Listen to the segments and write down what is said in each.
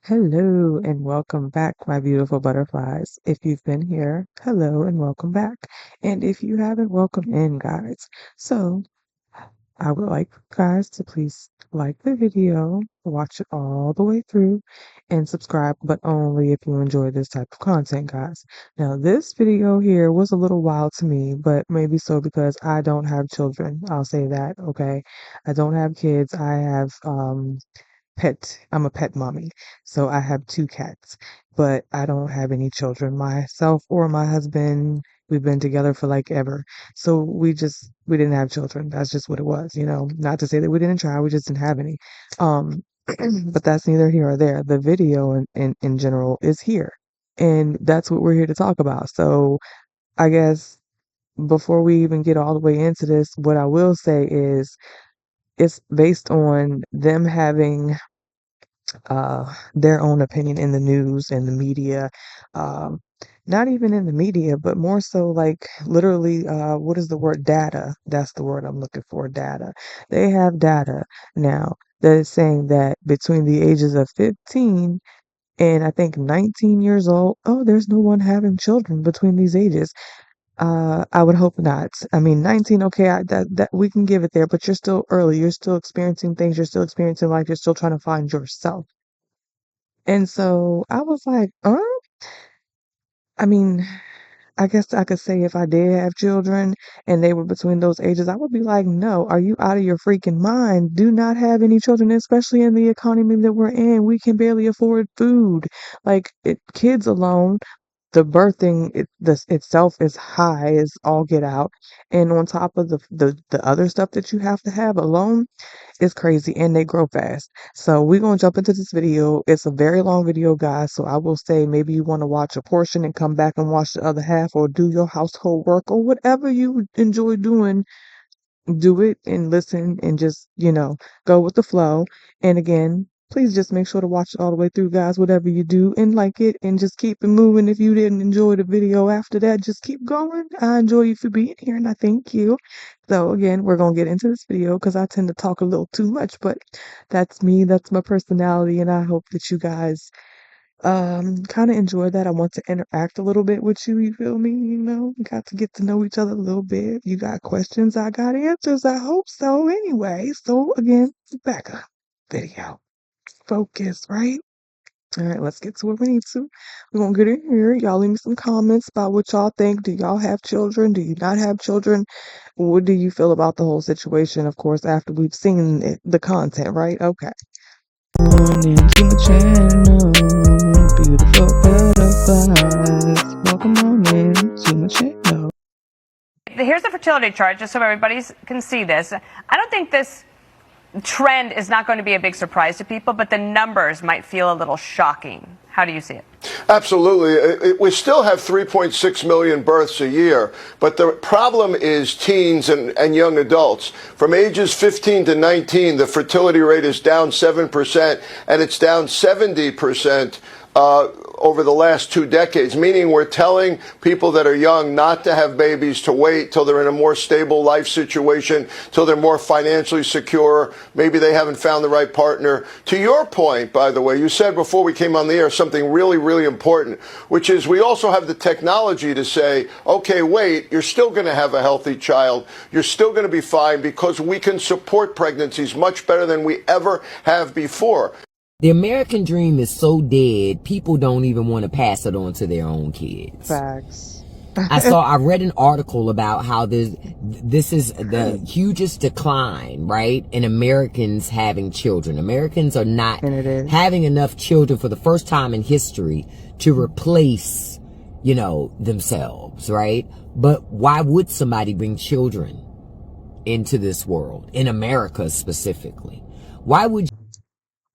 Hello and welcome back, my beautiful butterflies. If you've been here, hello and welcome back. And if you haven't, welcome in, guys. So, I would like you guys to please like the video, watch it all the way through, and subscribe, but only if you enjoy this type of content, guys. Now, this video here was a little wild to me, but maybe so because I don't have children. I'll say that, okay? I don't have kids. I have I'm a pet mommy, so I have two cats, but I don't have any children myself or my husband. We've been together for like ever. So we didn't have children. That's just what it was, you know. Not to say that we didn't try, we just didn't have any. Um, but that's neither here or there. The video in general is here. And that's what we're here to talk about. So I guess before we even get all the way into this, what I will say is it's based on them having their own opinion in the news and the media. Um, Not even in the media, but more so like literally, what is the word? Data. That's the word I'm looking for. Data. They have data now that is saying that between the ages of 15 and I think 19 years old, oh, there's no one having children between these ages. I would hope not. I mean, 19, okay, that we can give it there, but you're still early. You're still experiencing things. You're still experiencing life. You're still trying to find yourself. And so I was like, I mean, I guess I could say if I did have children and they were between those ages, I would be like, no, are you out of your freaking mind? Do not have any children, especially in the economy that we're in. We can barely afford food. Kids alone, the birthing itself is high as all get out. And on top of the other stuff that you have to have alone, it's crazy and they grow fast. So we're gonna jump into this video. It's a very long video, guys. So I will say maybe you want to watch a portion and come back and watch the other half or do your household work or whatever you enjoy doing, do it and listen and just, go with the flow. And again, please just make sure to watch it all the way through, guys, whatever you do and like it and just keep it moving. If you didn't enjoy the video after that, just keep going. I enjoy you for being here and I thank you. So again, we're going to get into this video because I tend to talk a little too much, but that's me. That's my personality. And I hope that you guys kind of enjoy that. I want to interact a little bit with you, you feel me? We got to get to know each other a little bit. You got questions, I got answers. I hope so anyway. So again, back up. Video. Focus, right? All right, let's get to where we need to. We're gonna get in here. Y'all leave me some comments about what y'all think. Do y'all have children? Do you not have children? What do you feel about the whole situation? Of course, after we've seen the content, right? Okay. On into the channel, beautiful butterflies. Welcome on into my channel. Here's the fertility chart, just so everybody can see this. I don't think this trend is not going to be a big surprise to people, but the numbers might feel a little shocking. How do you see it? Absolutely. We still have 3.6 million births a year, but the problem is teens and young adults. From ages 15 to 19, the fertility rate is down 7%, and it's down 70% over the last 2 decades, meaning we're telling people that are young not to have babies, to wait till they're in a more stable life situation, till they're more financially secure. Maybe they haven't found the right partner. To your point, by the way, you said before we came on the air something really, really important, which is we also have the technology to say, okay, wait, you're still going to have a healthy child. You're still going to be fine because we can support pregnancies much better than we ever have before. The American dream is so dead, people don't even want to pass it on to their own kids. Facts. I read an article about how this is the hugest decline, right, in Americans having children. Americans are not having enough children for the first time in history to replace, themselves, right? But why would somebody bring children into this world, in America specifically? Why would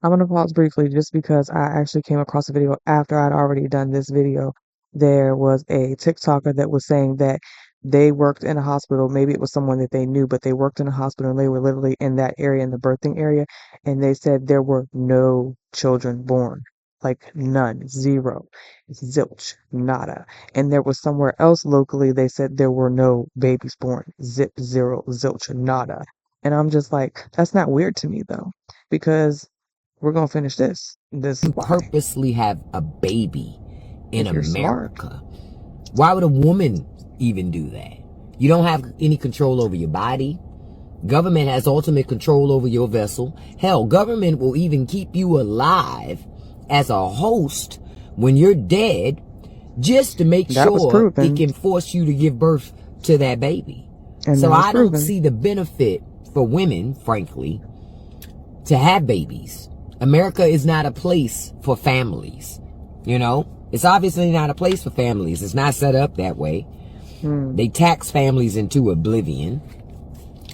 I'm gonna pause briefly just because I actually came across a video after I'd already done this video. There was a TikToker that was saying that they worked in a hospital. Maybe it was someone that they knew, but they worked in a hospital and they were literally in that area, in the birthing area, and they said there were no children born. Like none, zero, zilch, nada. And there was somewhere else locally, they said there were no babies born, zip, zero, zilch, nada. And I'm just like, that's not weird to me though, because we're gonna finish this lie. Purposely have a baby in If you're smart. America. Why would a woman even do that? You don't have any control over your body. Government has ultimate control over your vessel. Hell, government will even keep you alive as a host when you're dead, just to make sure it can force you to give birth to that baby. And so I don't see the benefit for women, frankly, to have babies. America is not a place for families. You know, it's obviously not a place for families. It's not set up that way. They tax families into oblivion.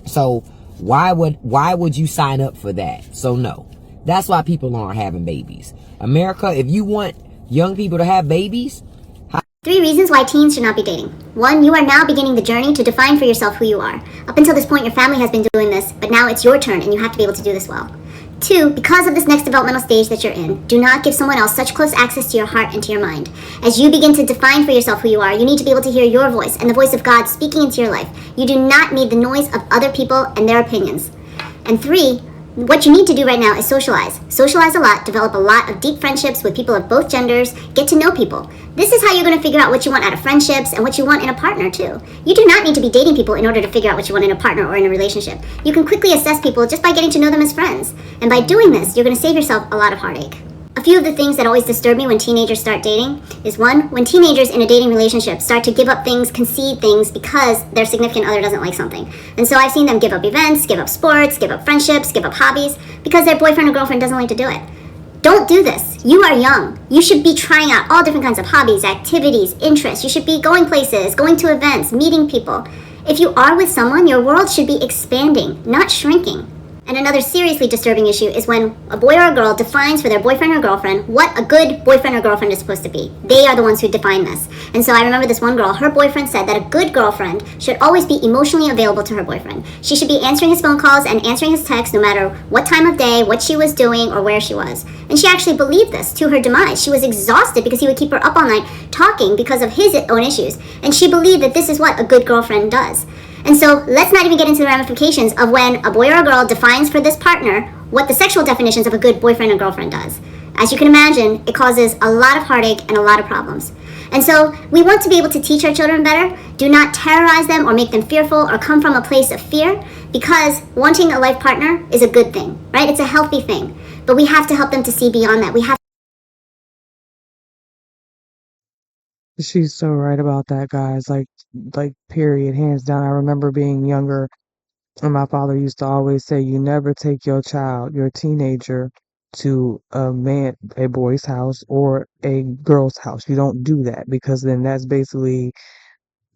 So why would you sign up for that? So no, that's why people aren't having babies. America, if you want young people to have babies. 3 reasons why teens should not be dating. 1, you are now beginning the journey to define for yourself who you are. Up until this point, your family has been doing this, but now it's your turn and you have to be able to do this well. 2, because of this next developmental stage that you're in, do not give someone else such close access to your heart and to your mind. As you begin to define for yourself who you are, you need to be able to hear your voice and the voice of God speaking into your life. You do not need the noise of other people and their opinions. And 3, what you need to do right now is socialize. Socialize a lot, develop a lot of deep friendships with people of both genders, get to know people. This is how you're going to figure out what you want out of friendships and what you want in a partner too. You do not need to be dating people in order to figure out what you want in a partner or in a relationship. You can quickly assess people just by getting to know them as friends. And by doing this, you're going to save yourself a lot of heartache. A few of the things that always disturb me when teenagers start dating is 1, when teenagers in a dating relationship start to give up things, concede things because their significant other doesn't like something. And so I've seen them give up events, give up sports, give up friendships, give up hobbies because their boyfriend or girlfriend doesn't like to do it. Don't do this. You are young. You should be trying out all different kinds of hobbies, activities, interests. You should be going places, going to events, meeting people. If you are with someone, your world should be expanding, not shrinking. And another seriously disturbing issue is when a boy or a girl defines for their boyfriend or girlfriend what a good boyfriend or girlfriend is supposed to be. They are the ones who define this. And so I remember this one girl, her boyfriend said that a good girlfriend should always be emotionally available to her boyfriend. She should be answering his phone calls and answering his texts no matter what time of day, what she was doing, or where she was. And she actually believed this to her demise. She was exhausted because he would keep her up all night talking because of his own issues. And she believed that this is what a good girlfriend does. And so let's not even get into the ramifications of when a boy or a girl defines for this partner what the sexual definitions of a good boyfriend or girlfriend does. As you can imagine, it causes a lot of heartache and a lot of problems. And so we want to be able to teach our children better. Do not terrorize them or make them fearful or come from a place of fear, because wanting a life partner is a good thing, right? It's a healthy thing. But we have to help them to see beyond that. We have. She's so right about that, guys. Like period, hands down. I remember being younger, and my father used to always say, "You never take your child, your teenager, to a boy's house or a girl's house. You don't do that because then that's basically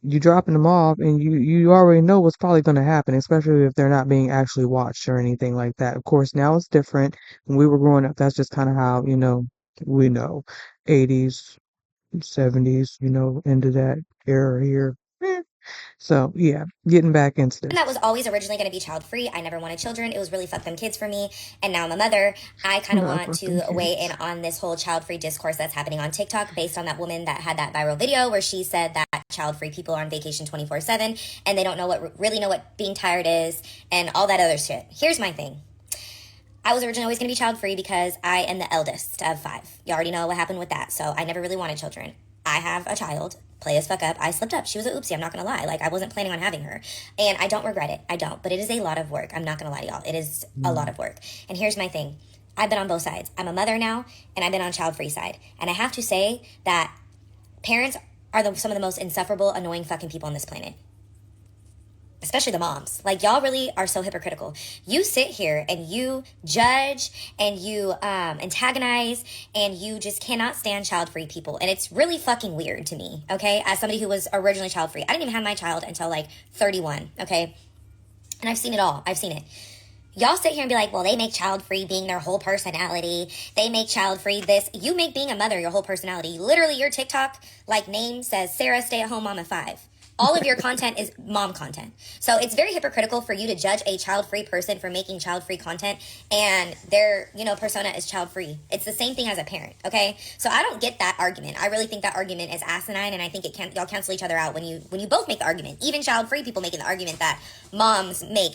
you dropping them off, and you already know what's probably going to happen, especially if they're not being actually watched or anything like that. Of course, now it's different. When we were growing up, that's just kind of how we know, 80s." 70s, into that era here. So, yeah, getting back into this. That was always originally going to be child free. I never wanted children. It was really fuck them kids for me. And now I'm a mother. I kind of want to weigh in on this whole child free discourse that's happening on TikTok based on that woman that had that viral video where she said that child free people are on vacation 24/7 and they don't really know what being tired is and all that other shit. Here's my thing. I was originally always going to be child free because I am the eldest of 5. You already know what happened with that. So I never really wanted children. I have a child. Play as fuck up. I slipped up. She was an oopsie. I'm not going to lie. Like, I wasn't planning on having her. And I don't regret it. I don't. But it is a lot of work. I'm not going to lie to y'all. It is a lot of work. And here's my thing. I've been on both sides. I'm a mother now, and I've been on child free side. And I have to say that parents are some of the most insufferable, annoying fucking people on this planet. Especially the moms. Like, y'all really are so hypocritical. You sit here and you judge and you antagonize and you just cannot stand child-free people. And it's really fucking weird to me, okay? As somebody who was originally child-free. I didn't even have my child until like 31, okay? And I've seen it all. I've seen it. Y'all sit here and be like, well, they make child-free being their whole personality. They make child-free this. You make being a mother your whole personality. Literally, your TikTok, like, name says Sarah Stay-at-Home Mom of 5. All of your content is mom content. So it's very hypocritical for you to judge a child-free person for making child-free content and their, persona is child-free. It's the same thing as a parent, okay? So I don't get that argument. I really think that argument is asinine, and I think y'all cancel each other out when you both make the argument. Even child-free people making the argument that moms make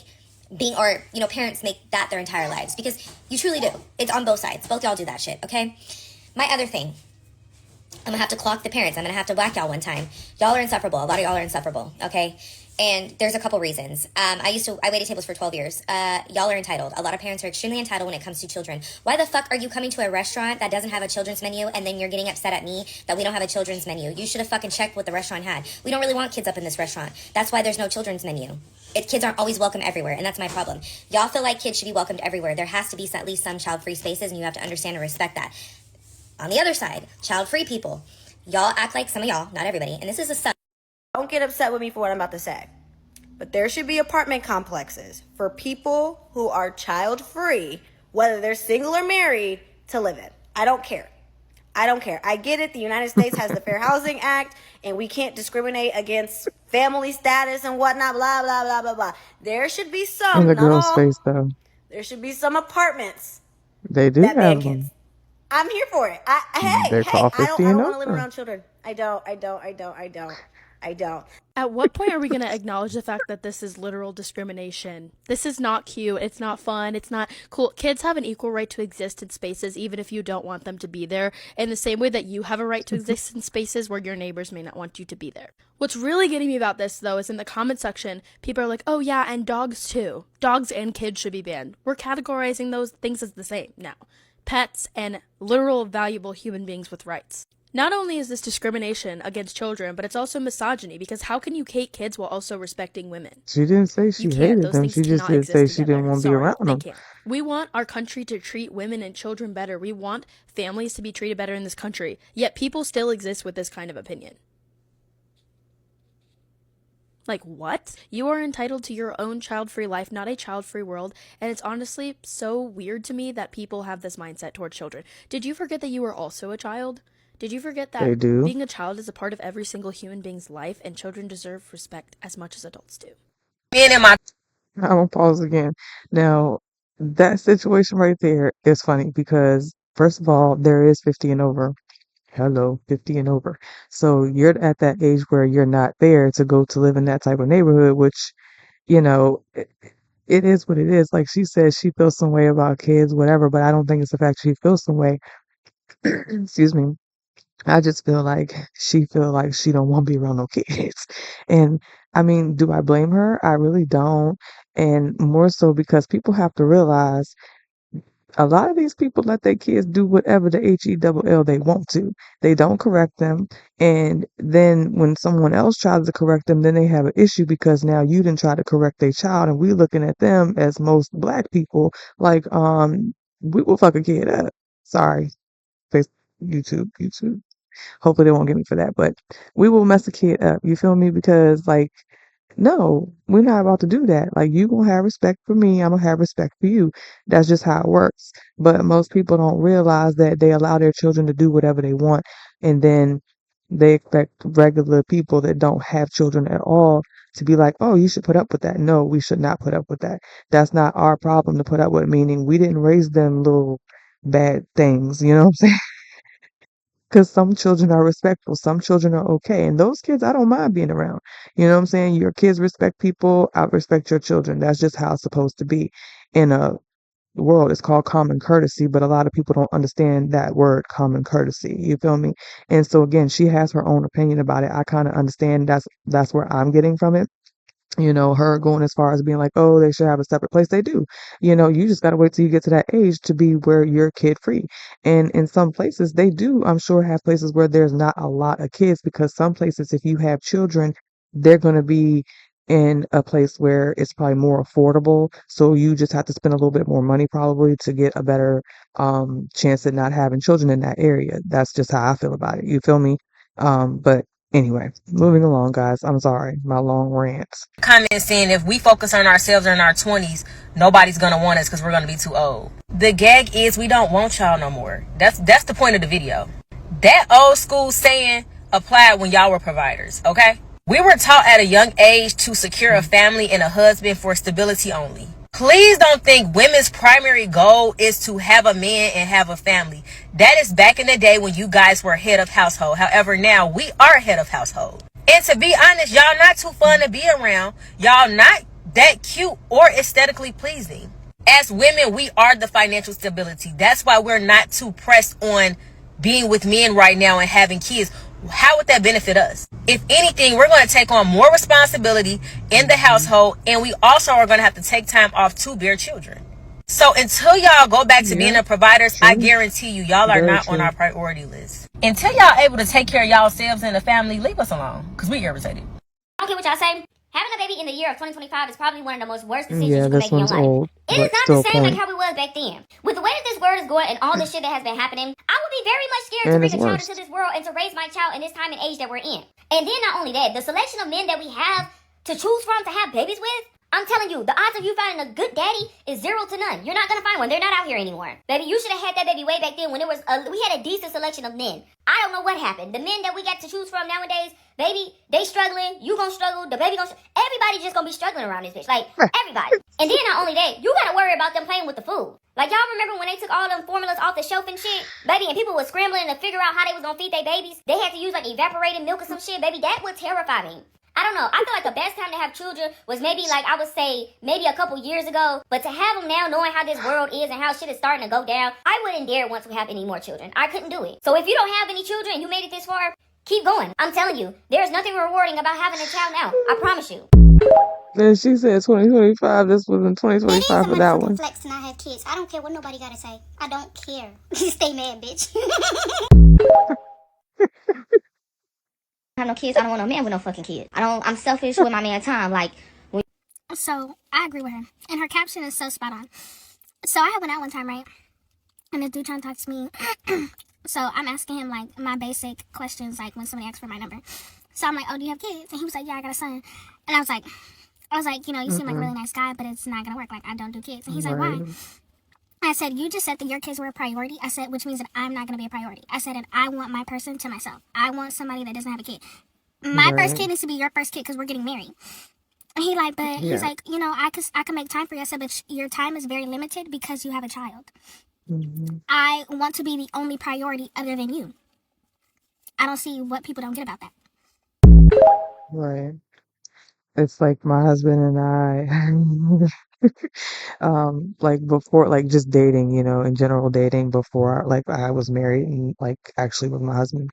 or parents make that their entire lives, because you truly do. It's on both sides. Both y'all do that shit, okay? My other thing, I'm gonna have to clock the parents. I'm gonna have to whack y'all one time. Y'all are insufferable. A lot of y'all are insufferable, okay? And there's a couple reasons. I waited tables for 12 years. Y'all are entitled. A lot of parents are extremely entitled when it comes to children. Why the fuck are you coming to a restaurant that doesn't have a children's menu and then you're getting upset at me that we don't have a children's menu? You should have fucking checked what the restaurant had. We don't really want kids up in this restaurant. That's why there's no children's menu. Kids aren't always welcome everywhere, and that's my problem. Y'all feel like kids should be welcomed everywhere. There has to be at least some child-free spaces, and you have to understand and respect that. On the other side, child-free people, y'all act like, some of y'all, not everybody, and this is a sub. Don't get upset with me for what I'm about to say, but there should be apartment complexes for people who are child-free, whether they're single or married, to live in. I don't care. I get it. The United States has the Fair Housing Act, and we can't discriminate against family status and whatnot, blah, blah, blah, blah, blah. There should be some, In the not girl's all. face, though. There should be some apartments They do that ban have kids. them. I'm here for it. They're called I 50 don't and want to live over. around children. I don't. At what point are we going to acknowledge the fact that this is literal discrimination? This is not cute. It's not fun. It's not cool. Kids have an equal right to exist in spaces even if you don't want them to be there, in the same way that you have a right to exist in spaces where your neighbors may not want you to be there. What's really getting me about this, though, is in the comment section, people are like, oh yeah, and dogs too. Dogs and kids should be banned. We're categorizing those things as the same now. Pets and literal valuable human beings with rights. Not only is this discrimination against children, but it's also misogyny, because how can you hate kids while also respecting women? She didn't say she You can't. hated Those them. things She just cannot did say exist she didn't together. want to be Sorry, around they them. can't. We want our country to treat women and children better. We want families to be treated better in this country. Yet people still exist with this kind of opinion. Like, what? You are entitled to your own child-free life, not a child-free world, and it's honestly so weird to me that people have this mindset towards children. Did you forget that you were also a child? Did you forget They that do. being a child is a part of every single human being's life, and children deserve respect as much as adults do? I'm gonna pause again. Now, that situation right there is funny because, first of all, there is 50 and over. Hello, 50 and over. So you're at that age where you're not there to go to live in that type of neighborhood, which, you know, it is what it is. Like she says, she feels some way about kids, whatever, but I don't think it's the fact she feels some way. Excuse me. I just feel like she don't want to be around no kids. And I mean, do I blame her? I really don't. And more so because people have to realize a lot of these people let their kids do whatever the HELL they want to. They don't correct them. And then when someone else tries to correct them, then they have an issue because now you didn't try to correct their child. And we looking at them as most black people like, we will fuck a kid up. Sorry. Face YouTube. Hopefully they won't get me for that, but we will mess a kid up. You feel me? Because like, no, we're not about to do that. Like you gonna have respect for me, I'm gonna have respect for you. That's just how it works. But most people don't realize that they allow their children to do whatever they want, and then they expect regular people that don't have children at all to be like, oh, you should put up with that. No, we should not put up with that. That's not our problem to put up with, meaning we didn't raise them little bad things. You know what I'm saying? Because some children are respectful, some children are okay, and those kids I don't mind being around. You know what I'm saying? Your kids respect people, I respect your children. That's just how it's supposed to be in a world. It's called common courtesy, but a lot of people don't understand that word, common courtesy. You feel me? And so again, she has her own opinion about it. I kind of understand that's where I'm getting from it. You know, her going as far as being like, oh, they should have a separate place. They do. You know, you just got to wait till you get to that age to be where you're kid free. And in some places, they do, I'm sure, have places where there's not a lot of kids because some places, if you have children, they're going to be in a place where it's probably more affordable. So you just have to spend a little bit more money probably to get a better chance at not having children in that area. That's just how I feel about it. You feel me? But anyway, moving along, guys. I'm sorry, my long rants. Comments saying if we focus on ourselves in our 20s, nobody's gonna want us because we're gonna be too old. The gag is we don't want y'all no more. That's the point of the video. That old school saying applied when y'all were providers, okay? We were taught at a young age to secure a family and a husband for stability only. Please don't think women's primary goal is to have a man and have a family. That is back in the day when you guys were head of household. However, now we are head of household. And to be honest, y'all not too fun to be around. Y'all not that cute or aesthetically pleasing. As women, we are the financial stability. That's why we're not too pressed on being with men right now and having kids. How would that benefit us? If anything, we're going to take on more responsibility in the household, and we also are going to have to take time off to bear children. So until y'all go back to being the providers, I guarantee you, y'all are not on our priority list. Until y'all able to take care of y'allselves and the family, leave us alone, because we irritated. I don't care what y'all say. Having a baby in the year of 2025 is probably one of the most worst decisions Yeah, you can this make in your one's life. old, It is but not the still same like point. how it was back then. With the way that this world is going and all the shit that has been happening, I would be very much scared to And bring it's a child into worse. this world and to raise my child in this time and age that we're in. And then not only that, the selection of men that we have to choose from to have babies with, I'm telling you, the odds of you finding a good daddy is 0 to none. You're not gonna find one. They're not out here anymore. Baby, you should have had that baby way back then when we had a decent selection of men. I don't know what happened. The men that we got to choose from nowadays, baby, they struggling. You gonna struggle. The baby gonna everybody just gonna be struggling around this bitch. Like, everybody. And then not only that, you gotta worry about them playing with the food. Like, y'all remember when they took all them formulas off the shelf and shit? Baby, and people was scrambling to figure out how they was gonna feed their babies. They had to use like evaporated milk or some shit. Baby, that would terrify me. I don't know. I feel like the best time to have children was maybe like I would say maybe a couple years ago. But to have them now, knowing how this world is and how shit is starting to go down, I wouldn't dare want to have any more children. I couldn't do it. So if you don't have any children and you made it this far, keep going. I'm telling you, there's nothing rewarding about having a child now. I promise you. Then she said 2025. This was in 2025 for that one. Flex to not have kids. I don't care what nobody gotta say. I don't care. Stay mad, bitch. I have no kids. I don't want no man with no fucking kids. I'm selfish with my man time. Like, so I agree with her, and her caption is so spot on. So I went out one time, right? And this dude trying to talk to me. So I'm asking him like my basic questions, like when somebody asks for my number. So I'm like, "Oh, do you have kids?" And he was like, "Yeah, I got a son." And I was like, you seem like a really nice guy, but it's not gonna work. Like, I don't do kids. And he's like, "Why?" I said, "You just said that your kids were a priority." I said, "Which means that I'm not going to be a priority." I said, "And I want my person to myself. I want somebody that doesn't have a kid. My first kid needs to be your first kid because we're getting married." And he's like, I can make time for you. I said, "But your time is very limited because you have a child. I want to be the only priority other than you." I don't see what people don't get about that. Right. It's like my husband and I, like before, like just dating, in general dating before, like I was married and like actually with my husband.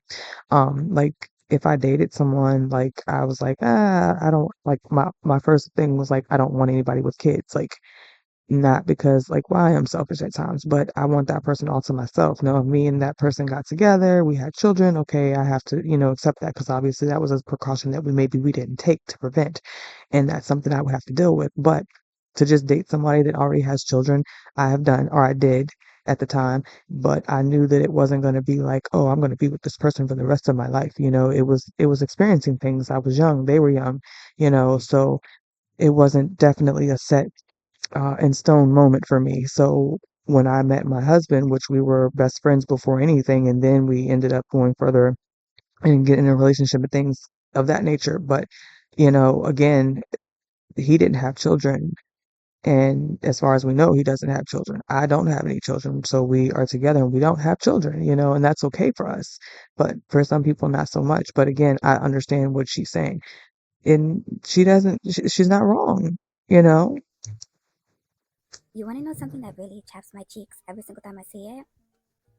Like if I dated someone, like I was like, I don't like my first thing was like, I don't want anybody with kids. Like not because like why I'm selfish at times, but I want that person all to myself. No, if me and that person got together, we had children, okay, I have to, accept that because obviously that was a precaution that we didn't take to prevent. And that's something I would have to deal with. But to just date somebody that already has children, I have done or I did at the time, but I knew that it wasn't going to be like, oh, I'm going to be with this person for the rest of my life. It was experiencing things. I was young, they were young, so it wasn't definitely a set in stone moment for me. So when I met my husband, which we were best friends before anything, and then we ended up going further and getting in a relationship and things of that nature. But, again, he didn't have children. And as far as we know, he doesn't have children. I don't have any children. So we are together and we don't have children, and that's okay for us. But for some people, not so much. But again, I understand what she's saying. And she's not wrong, you know? You want to know something that really chaps my cheeks every single time I see it?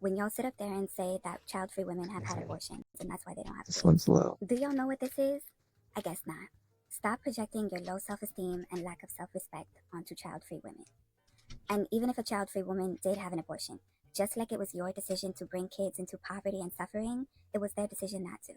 When y'all sit up there and say that child-free women have had abortions and that's why they don't have This kids. one's low. Do y'all know what this is? I guess not. Stop projecting your low self-esteem and lack of self-respect onto child-free women. And even if a child-free woman did have an abortion, just like it was your decision to bring kids into poverty and suffering, it was their decision not to.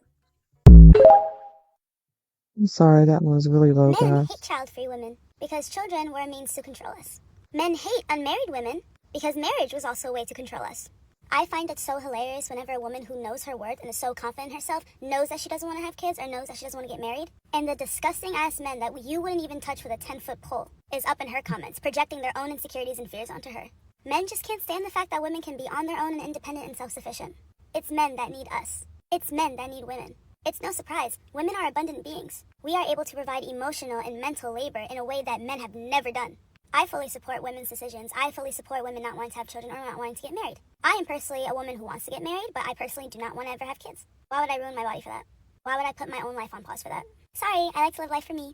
I'm sorry, that one was really low, Men guys. hate child-free women because children were a means to control us. Men hate unmarried women because marriage was also a way to control us. I find it so hilarious whenever a woman who knows her worth and is so confident in herself knows that she doesn't want to have kids or knows that she doesn't want to get married. And the disgusting ass men that you wouldn't even touch with a 10-foot pole is up in her comments, projecting their own insecurities and fears onto her. Men just can't stand the fact that women can be on their own and independent and self-sufficient. It's men that need us. It's men that need women. It's no surprise. Women are abundant beings. We are able to provide emotional and mental labor in a way that men have never done. I fully support women's decisions. I fully support women not wanting to have children or not wanting to get married. I am personally a woman who wants to get married, but I personally do not want to ever have kids. Why would I ruin my body for that? Why would I put my own life on pause for that? Sorry, I like to live life for me.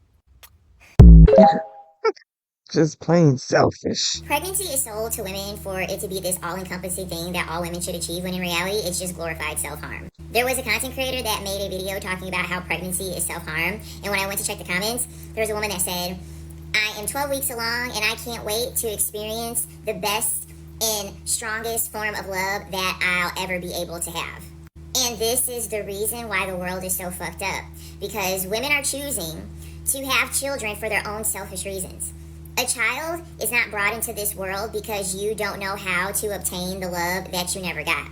Just plain selfish. Pregnancy is sold to women for it to be this all-encompassing thing that all women should achieve, when in reality, it's just glorified self-harm. There was a content creator that made a video talking about how pregnancy is self-harm, and when I went to check the comments, there was a woman that said, I am 12 weeks along, and I can't wait to experience the best and strongest form of love that I'll ever be able to have. And this is the reason why the world is so fucked up, because women are choosing to have children for their own selfish reasons. A child is not brought into this world because you don't know how to obtain the love that you never got.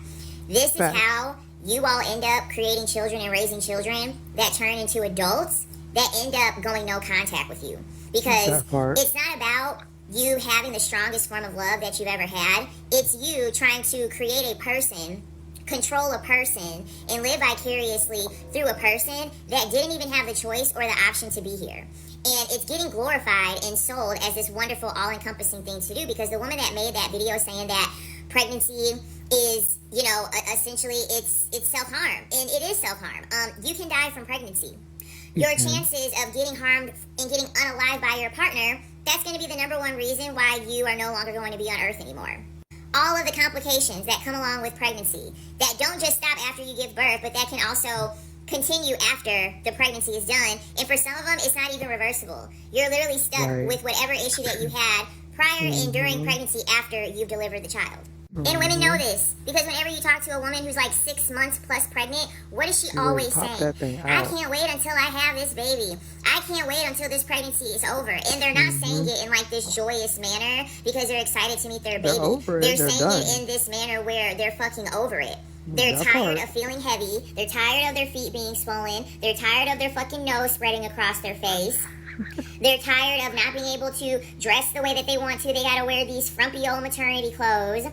This is how you all end up creating children and raising children that turn into adults that end up going no contact with you. Because it's not about you having the strongest form of love that you've ever had. It's you trying to create a person, control a person, and live vicariously through a person that didn't even have the choice or the option to be here. And it's getting glorified and sold as this wonderful, all-encompassing thing to do, because the woman that made that video saying that pregnancy is, essentially it's self-harm. And it is self-harm. You can die from pregnancy. Your chances of getting harmed and getting unalived by your partner, that's going to be the number one reason why you are no longer going to be on Earth anymore. All of the complications that come along with pregnancy, that don't just stop after you give birth, but that can also continue after the pregnancy is done. And for some of them, it's not even reversible. You're literally stuck with whatever issue that you had prior and during pregnancy after you've delivered the child. And women know this, because whenever you talk to a woman who's like 6 months plus pregnant, what does she always say? I can't wait until I have this baby. I can't wait until this pregnancy is over. And they're not saying it in like this joyous manner because they're excited to meet their baby. They're saying it in this manner where they're fucking over it. They're tired of feeling heavy. They're tired of their feet being swollen. They're tired of their fucking nose spreading across their face. They're tired of not being able to dress the way that they want to. They gotta wear these frumpy old maternity clothes.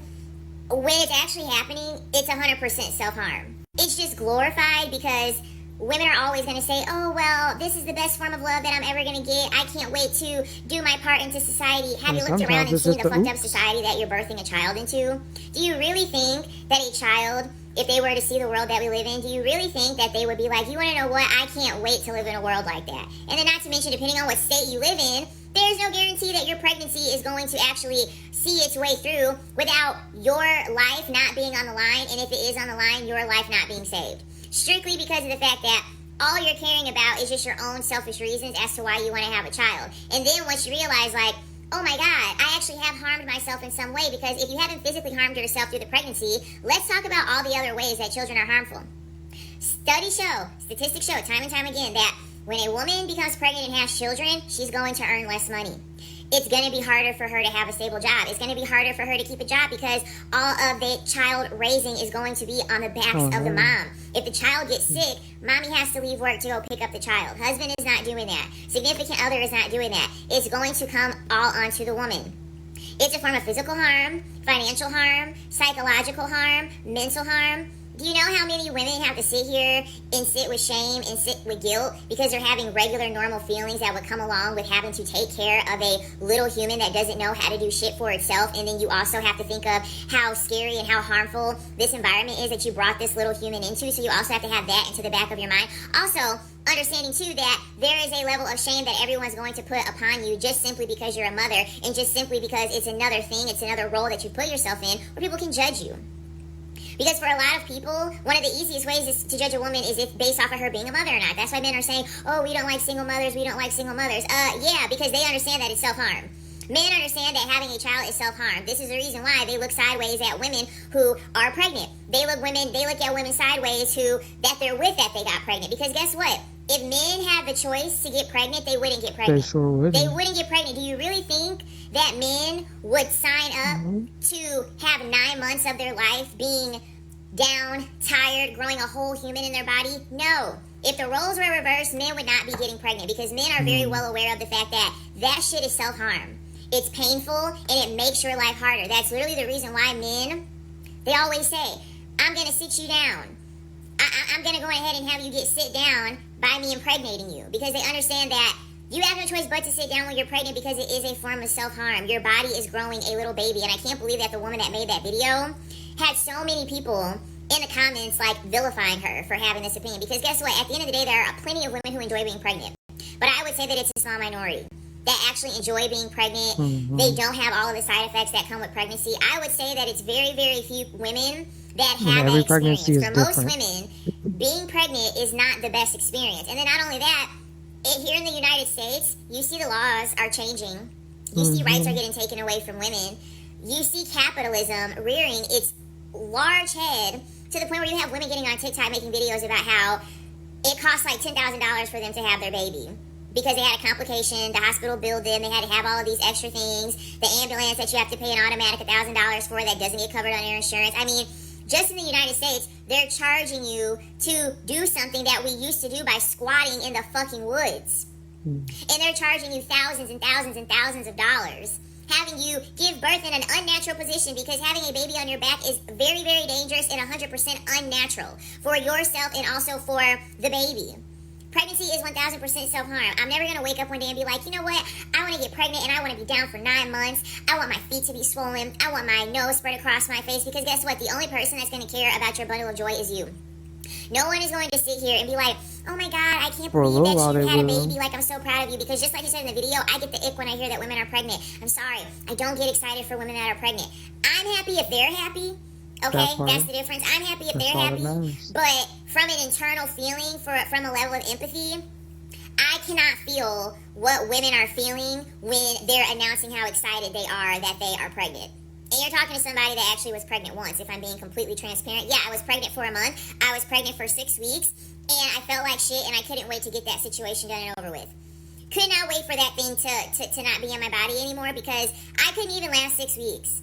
When it's actually happening, it's 100% self-harm. It's just glorified because women are always going to say, oh, well, this is the best form of love that I'm ever going to get. I can't wait to do my part into society. Have you looked around and seen the fucked up society that you're birthing a child into? Do you really think that a child, if they were to see the world that we live in, do you really think that they would be like, you want to know what? I can't wait to live in a world like that. And then not to mention, depending on what state you live in, there's no guarantee that your pregnancy is going to actually see its way through without your life not being on the line, and if it is on the line, your life not being saved. Strictly because of the fact that all you're caring about is just your own selfish reasons as to why you want to have a child. And then once you realize, like, oh my God, I actually have harmed myself in some way, because if you haven't physically harmed yourself through the pregnancy, let's talk about all the other ways that children are harmful. Statistics show time and time again that when a woman becomes pregnant and has children, she's going to earn less money. It's going to be harder for her to have a stable job. It's going to be harder for her to keep a job because all of the child raising is going to be on the backs of the mom. If the child gets sick, mommy has to leave work to go pick up the child. Husband is not doing that. Significant other is not doing that. It's going to come all onto the woman. It's a form of physical harm, financial harm, psychological harm, mental harm. Do you know how many women have to sit here and sit with shame and sit with guilt because they're having regular, normal feelings that would come along with having to take care of a little human that doesn't know how to do shit for itself? And then you also have to think of how scary and how harmful this environment is that you brought this little human into. So you also have to have that into the back of your mind. Also, understanding too that there is a level of shame that everyone's going to put upon you just simply because you're a mother, and just simply because it's another thing, it's another role that you put yourself in where people can judge you. Because for a lot of people, one of the easiest ways to judge a woman is if based off of her being a mother or not. That's why men are saying, oh, we don't like single mothers, we don't like single mothers. Yeah, because they understand that it's self-harm. Men understand that having a child is self-harm. This is the reason why they look sideways at women who are pregnant. They look at women sideways that they're with that they got pregnant. Because guess what? If men had the choice to get pregnant, they wouldn't get pregnant. They sure wouldn't. They wouldn't get pregnant. Do you really think that men would sign up to have 9 months of their life being down, tired, growing a whole human in their body? No. If the roles were reversed, men would not be getting pregnant, because men are very well aware of the fact that that shit is self-harm. It's painful, and it makes your life harder. That's literally the reason why men, they always say, I'm going to sit you down. I'm going to go ahead and have you sit down by me impregnating you, because they understand that you have no choice but to sit down when you're pregnant, because it is a form of self-harm. Your body is growing a little baby, and I can't believe that the woman that made that video had so many people in the comments vilifying her for having this opinion. Because guess what? At the end of the day, there are plenty of women who enjoy being pregnant. But I would say that it's a small minority. that actually enjoy being pregnant. Mm-hmm. They don't have all of the side effects that come with pregnancy. I would say that it's very, very few women that have that experience. For most women, being pregnant is not the best experience. And then not only that, here in the United States, you see the laws are changing. You see rights are getting taken away from women. You see capitalism rearing its large head to the point where you have women getting on TikTok making videos about how it costs like $10,000 for them to have their baby because they had a complication, the hospital billed them, they had to have all of these extra things, the ambulance that you have to pay an automatic $1,000 for that doesn't get covered on your insurance. I mean, just in the United States, they're charging you to do something that we used to do by squatting in the fucking woods. And they're charging you thousands and thousands and thousands of dollars, having you give birth in an unnatural position because having a baby on your back is very, very dangerous and 100% unnatural for yourself and also for the baby. Pregnancy is 1,000% self-harm. I'm never going to wake up one day and be like, you know what? I want to get pregnant and I want to be down for 9 months. I want my feet to be swollen. I want my nose spread across my face because guess what? The only person that's going to care about your bundle of joy is you. No one is going to sit here and be like, oh my God, I can't believe that you had a baby. Like, I'm so proud of you. Because just like you said in the video, I get the ick when I hear that women are pregnant. I'm sorry. I don't get excited for women that are pregnant. I'm happy if they're happy. Okay, that's the difference. I'm happy if they're happy. But from an internal feeling, from a level of empathy, I cannot feel what women are feeling when they're announcing how excited they are that they are pregnant. And you're talking to somebody that actually was pregnant once, if I'm being completely transparent. Yeah, I was pregnant for a month. I was pregnant for 6 weeks. And I felt like shit, and I couldn't wait to get that situation done and over with. Could not wait for that thing to not be in my body anymore because I couldn't even last 6 weeks.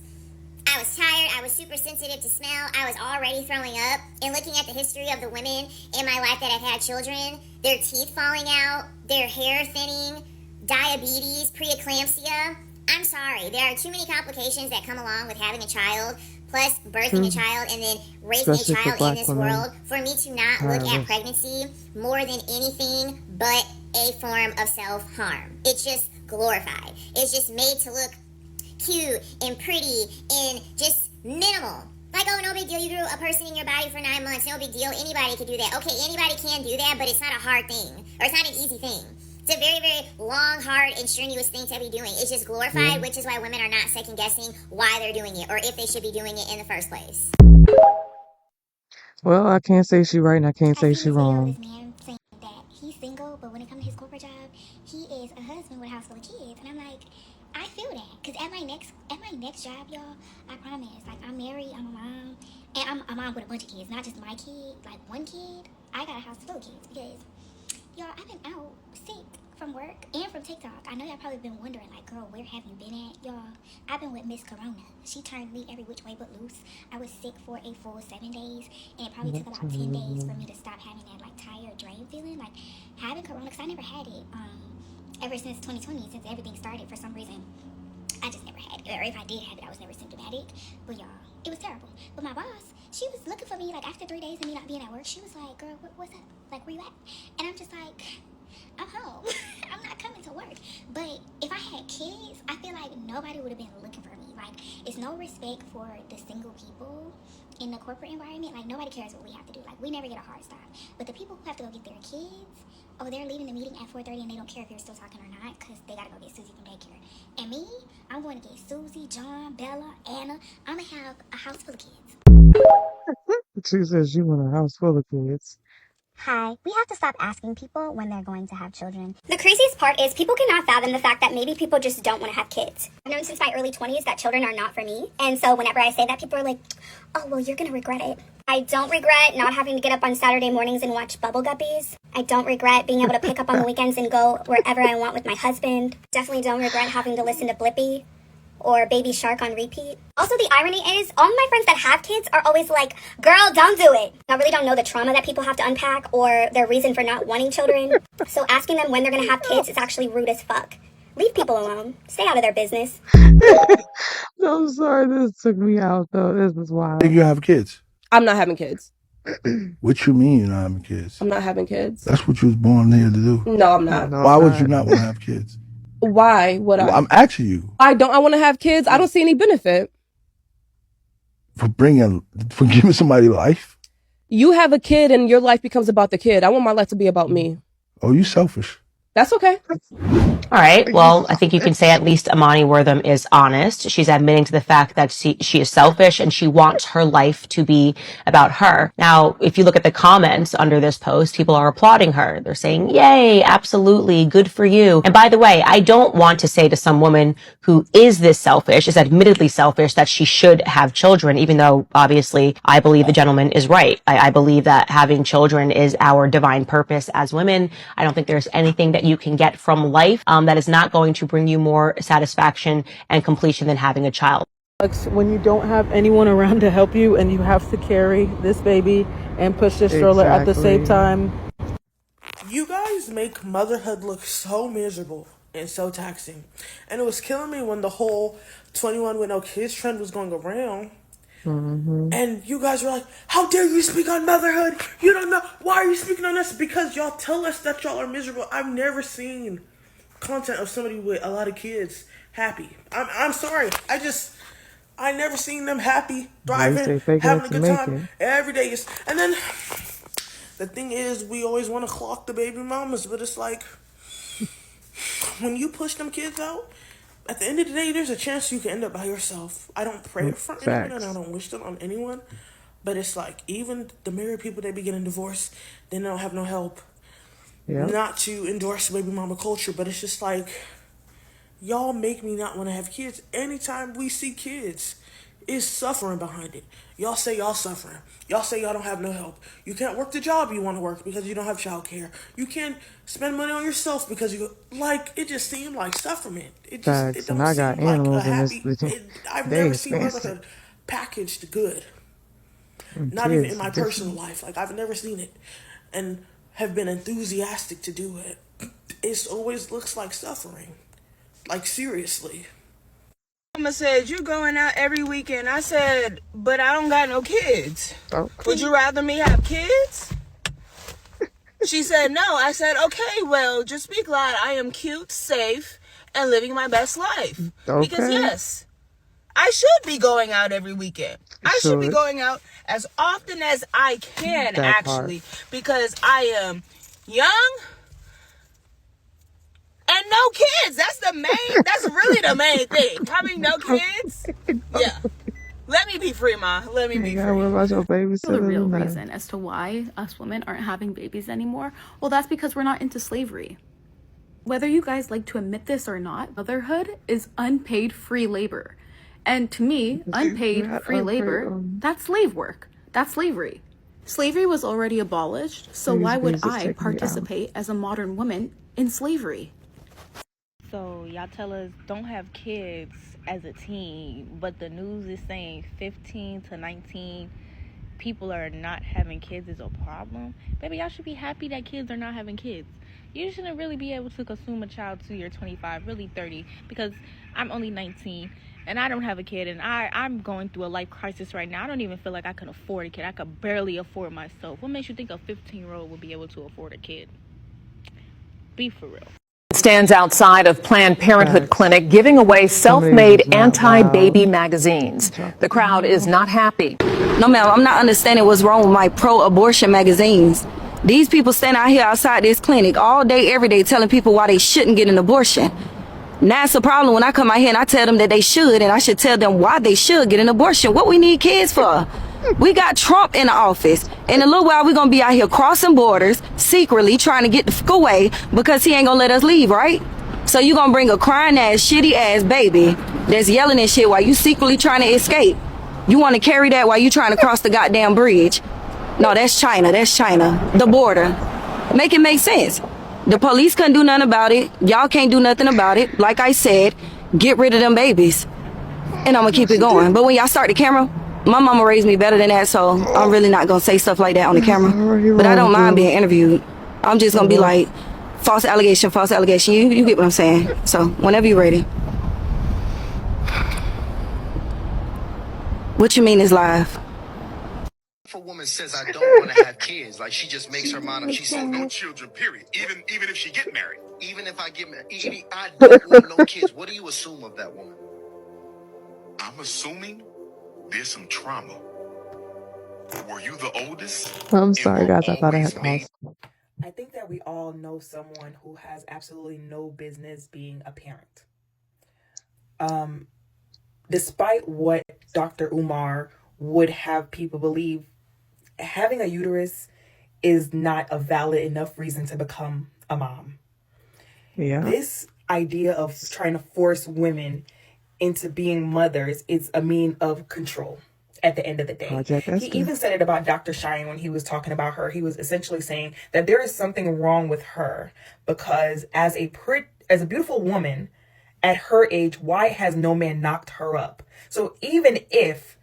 I was tired. I was super sensitive to smell. I was already throwing up. And looking at the history of the women in my life that have had children, their teeth falling out, their hair thinning, diabetes, preeclampsia. I'm sorry. There are too many complications that come along with having a child, plus birthing a child, and then raising a child in this world. For me to not look at pregnancy more than anything but a form of self-harm. It's just glorified. It's just made to look cute and pretty and just minimal. Like, oh, no big deal. You grew a person in your body for 9 months. No big deal. Anybody could do that. Okay, anybody can do that, but it's not a hard thing. Or it's not an easy thing. It's a very, very long, hard, and strenuous thing to be doing. It's just glorified, which is why women are not second-guessing why they're doing it or if they should be doing it in the first place. Well, I can't say she right and I can't say she wrong. This man saying that he's single, but when it comes to his corporate job, he is a husband with a house full of kids. And I'm like, I feel that, because at my next job, y'all, I promise, like, I'm married, I'm a mom, and I'm a mom with a bunch of kids, not just my kid, like one kid. I got a house full of kids because, y'all, I've been out sick from work and from TikTok. I know y'all probably been wondering, like, girl, where have you been at? Y'all, I've been with Miss Corona. She turned me every which way but loose. I was sick for a full 7 days, and it probably took about 10 days for me to stop having that, like, tired, drained feeling. Like, having Corona, because I never had it ever since 2020, since everything started. For some reason, I just never had it. Or if I did have it, I was never symptomatic. But, y'all, it was terrible. But my boss, she was looking for me, like, after 3 days of me not being at work. She was like, girl, what's up? Like, where you at? And I'm just like, I'm home. I'm not coming to work. But if I had kids, I feel like nobody would have been looking for me. Like, it's no respect for the single people in the corporate environment. Like, nobody cares what we have to do. Like, we never get a hard stop. But the people who have to go get their kids, oh, they're leaving the meeting at 4:30 and they don't care if you're still talking or not because they got to go get Susie from daycare. And me, I'm going to get Susie, John, Bella, Anna. I'm going to have a house full of kids. She says she want a house full of kids. Hi, we have to stop asking people when they're going to have children. The craziest part is people cannot fathom the fact that maybe people just don't want to have kids. I've known since my early 20s that children are not for me. And so whenever I say that, people are like, oh, well, you're going to regret it. I don't regret not having to get up on Saturday mornings and watch Bubble Guppies. I don't regret being able to pick up on the weekends and go wherever I want with my husband. Definitely don't regret having to listen to Blippi or Baby Shark on repeat. Also, the irony is, all my friends that have kids are always like, girl, don't do it. I really don't know the trauma that people have to unpack or their reason for not wanting children. So asking them when they're gonna have kids is actually rude as fuck. Leave people alone. Stay out of their business. No, I'm sorry, this took me out though. This is wild. Think you have kids? I'm not having kids. What you mean you're not having kids? I'm not having kids. That's what you was born here to do. No, I'm not. No, Why I'm would not. you not want to have kids? Why would I? I'm asking you. I want to have kids. I don't see any benefit. For giving somebody life? You have a kid and your life becomes about the kid. I want my life to be about me. Oh, you selfish. That's okay. All right. Well, I think you can say at least Amani Wortham is honest. She's admitting to the fact that she is selfish and she wants her life to be about her. Now, if you look at the comments under this post, people are applauding her. They're saying, yay, absolutely, good for you. And by the way, I don't want to say to some woman who is this selfish, is admittedly selfish, that she should have children, even though obviously I believe the gentleman is right. I believe that having children is our divine purpose as women. I don't think there's anything that you can get from life that is not going to bring you more satisfaction and completion than having a child. When you don't have anyone around to help you and you have to carry this baby and push this stroller at the same time. You guys make motherhood look so miserable and so taxing. And it was killing me when the whole 21 with no kids trend was going around. And you guys were like, how dare you speak on motherhood? You don't know. Why are you speaking on this? Because y'all tell us that y'all are miserable. I've never seen content of somebody with a lot of kids happy. I'm sorry. I never seen them happy, thriving, having a good time. Every day is. And then the thing is, we always want to clock the baby mamas, but it's like, when you push them kids out, at the end of the day, there's a chance you can end up by yourself. I don't pray for anyone and I don't wish them on anyone, but it's like, even the married people that be getting divorced, they don't have no help. Not to endorse baby mama culture, but it's just like, y'all make me not want to have kids. Anytime we see kids, is suffering behind it. Y'all say y'all suffering. Y'all say y'all don't have no help. You can't work the job you want to work because you don't have child care. You can't spend money on yourself because it just seemed like suffering. It don't seem like a happy. I've never seen motherhood packaged good. Not even in my personal life. Like, I've never seen it, and have been enthusiastic to do it. It always looks like suffering. Like, seriously. Mama said, you going out every weekend. I said, but I don't got no kids. Would you rather me have kids? She said, no. I said, okay, well, just be glad I am cute, safe, and living my best life. Because, yes, I should be going out every weekend. I should be going out as often as I can, actually, because I am young and no kids. That's really the main thing. Having no kids. Yeah. Let me be free, Ma. Let me be free. What about your babysitter? The real reason as to why us women aren't having babies anymore, well, that's because we're not into slavery. Whether you guys like to admit this or not, motherhood is unpaid free labor. And to me, unpaid free labor, that's slave work. That's slavery. Slavery was already abolished, so why would I participate as a modern woman in slavery? So y'all tell us don't have kids as a teen, but the news is saying 15 to 19 people are not having kids is a problem. Baby, y'all should be happy that kids are not having kids. You shouldn't really be able to consume a child till you're 25, really 30, because I'm only 19 and I don't have a kid, and I'm going through a life crisis right now. I don't even feel like I can afford a kid. I could barely afford myself. What makes you think a 15-year-old will be able to afford a kid? Be for real. Stands outside of Planned Parenthood clinic giving away self-made anti-baby magazines. The crowd is not happy. No, ma'am, I'm not understanding what's wrong with my pro-abortion magazines. These people stand out here outside this clinic all day, every day, telling people why they shouldn't get an abortion. Now it's a problem when I come out here and I tell them that they should, and I should tell them why they should get an abortion. What we need kids for? We got Trump in the office. In a little while, we're going to be out here crossing borders, secretly trying to get the fuck away because he ain't going to let us leave, right? So you going to bring a crying ass, shitty ass baby that's yelling and shit while you secretly trying to escape. You want to carry that while you trying to cross the goddamn bridge. No, that's China. That's China. The border. Make it make sense. The police couldn't do nothing about it. Y'all can't do nothing about it. Like I said, get rid of them babies. And I'm going to keep it going. But when y'all start the camera, my mama raised me better than that, so I'm really not going to say stuff like that on the camera. But I don't mind being interviewed. I'm just going to be like, false allegation, false allegation. You get what I'm saying. So whenever you're ready. What you mean is live? If a woman says I don't want to have kids, like she just makes her mind up. She says no children, period. Even if she get married. Even if I get married, I don't want no kids. What do you assume of that woman? I'm assuming there's some trauma. Were you the oldest? I'm sorry, guys. I thought I had paused. I think that we all know someone who has absolutely no business being a parent. Despite what Dr. Umar would have people believe, having a uterus is not a valid enough reason to become a mom. Yeah. This idea of trying to force women into being mothers is a mean of control at the end of the day. Project He Esther. even said it about Dr. Cheyenne when he was talking about her. He was essentially saying that there is something wrong with her because as a beautiful woman at her age, why has no man knocked her up? So even if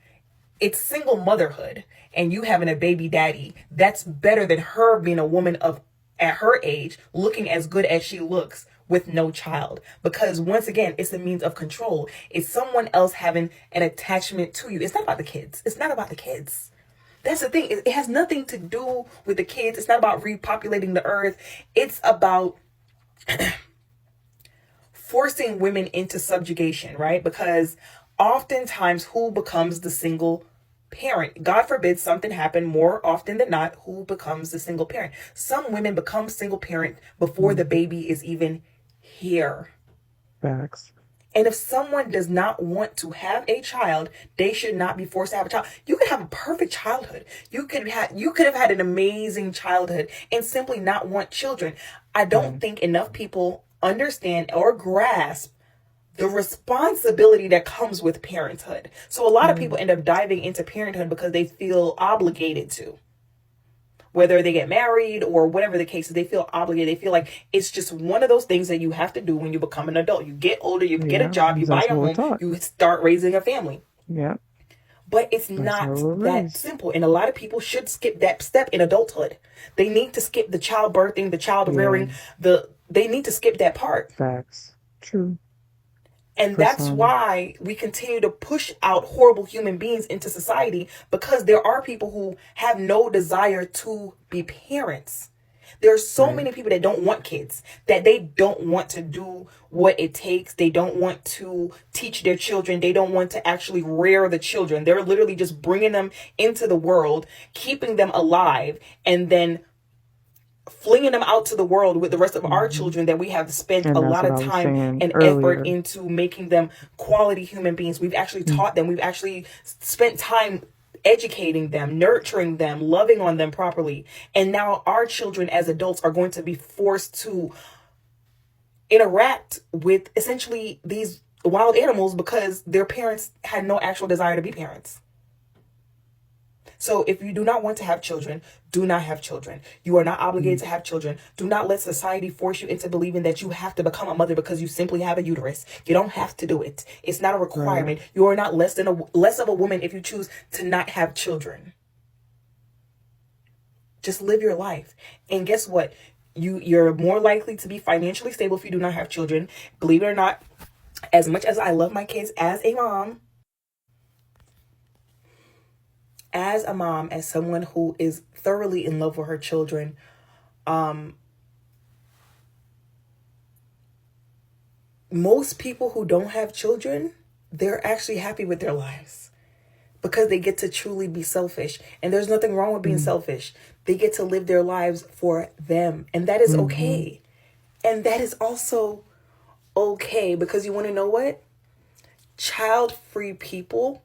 it's single motherhood and you having a baby daddy, that's better than her being a woman of at her age looking as good as she looks with no child. Because once again, it's a means of control. It's someone else having an attachment to you. It's not about the kids. It's not about the kids. That's the thing. It has nothing to do with the kids. It's not about repopulating the earth. It's about forcing women into subjugation, right? Because oftentimes who becomes the single parent? God forbid something happen, more often than not, who becomes the single parent? Some women become single parent before the baby is even here. Facts. And if someone does not want to have a child, they should not be forced to have a child. You could have a perfect childhood. You could have had an amazing childhood and simply not want children. I don't think enough people understand or grasp the responsibility that comes with parenthood. So a lot of people end up diving into parenthood because they feel obligated to. Whether they get married or whatever the case is, they feel obligated. They feel like it's just one of those things that you have to do when you become an adult. You get older, you get a job, you buy a home, you start raising a family. Yeah. But it's not that simple. And a lot of people should skip that step in adulthood. They need to skip the childbirthing, the child rearing, they need to skip that part. Facts. True. And that's why we continue to push out horrible human beings into society, because there are people who have no desire to be parents. There are so many people that don't want kids, that they don't want to do what it takes. They don't want to teach their children. They don't want to actually rear the children. They're literally just bringing them into the world, keeping them alive, and then flinging them out to the world with the rest of our children that we have spent a lot of time and effort into making them quality human beings. We've actually taught them. We've actually spent time educating them, nurturing them, loving on them properly. And now our children as adults are going to be forced to interact with essentially these wild animals because their parents had no actual desire to be parents. So if you do not want to have children, do not have children. You are not obligated to have children. Do not let society force you into believing that you have to become a mother because you simply have a uterus. You don't have to do it. It's not a requirement. You are not less of a woman if you choose to not have children. Just live your life. And guess what? You're more likely to be financially stable if you do not have children. Believe it or not, as much as I love my kids as a mom, as someone who is thoroughly in love with her children, most people who don't have children, they're actually happy with their lives because they get to truly be selfish. And there's nothing wrong with being selfish. They get to live their lives for them. And that is okay. And that is also okay, because you want to know what? Child-free people